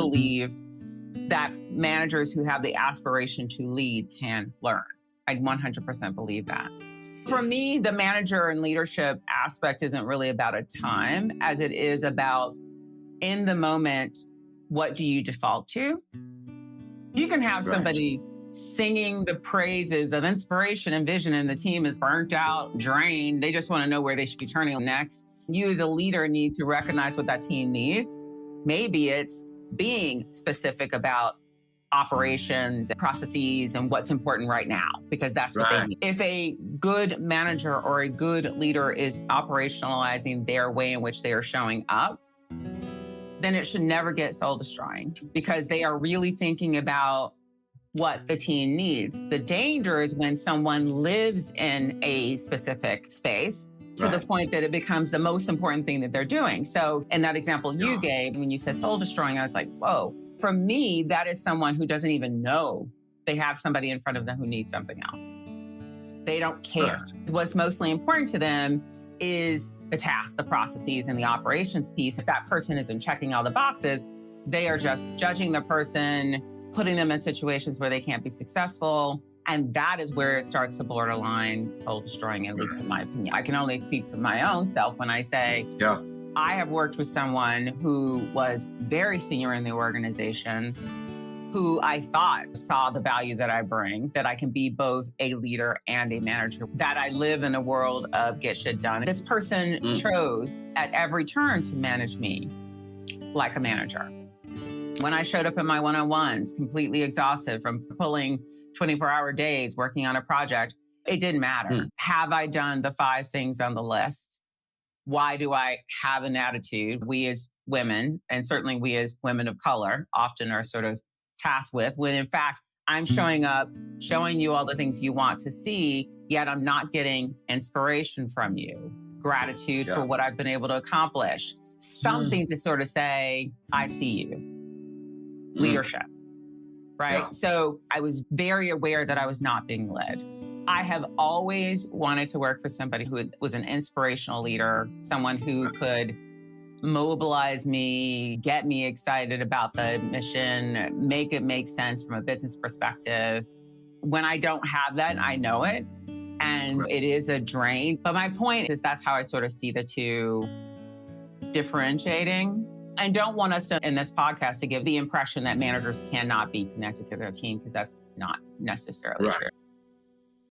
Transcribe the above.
believe that managers who have the aspiration to lead can learn. I 100% believe that. For me, the manager and leadership aspect isn't really about a time as it is about in the moment, what do you default to? You can have somebody singing the praises of inspiration and vision and the team is burnt out, drained. They just want to know where they should be turning next. You as a leader need to recognize what that team needs. Maybe it's being specific about operations, processes, and what's important right now, because that's what they need. If a good manager or a good leader is operationalizing their way in which they are showing up, then it should never get soul destroying because they are really thinking about what the team needs. The danger is when someone lives in a specific space to the point that it becomes the most important thing that they're doing. So in that example you gave, when you said soul destroying, I was like, whoa. For me, that is someone who doesn't even know they have somebody in front of them who needs something else. They don't care. What's mostly important to them is the tasks, the processes, and the operations piece. If that person isn't checking all the boxes, they are just judging the person, putting them in situations where they can't be successful. And that is where it starts to borderline soul destroying, at least in my opinion. I can only speak for my own self when I say, I have worked with someone who was very senior in the organization, who I thought saw the value that I bring, that I can be both a leader and a manager, that I live in a world of get shit done. This person chose at every turn to manage me like a manager. When I showed up in my one-on-ones, completely exhausted from pulling 24-hour days working on a project, it didn't matter. Have I done the 5 things on the list? Why do I have an attitude? We as women, and certainly we as women of color, often are sort of tasked with, when in fact, I'm showing up, showing you all the things you want to see, yet I'm not getting inspiration from you, gratitude for what I've been able to accomplish, something to sort of say, I see you. Leadership, right? So I was very aware that I was not being led. I have always wanted to work for somebody who was an inspirational leader, someone who could mobilize me, get me excited about the mission, make it make sense from a business perspective. When I don't have that, I know it, and it is a drain. But my point is that's how I sort of see the two differentiating. And don't want us to, in this podcast, to give the impression that managers cannot be connected to their team, because that's not necessarily true.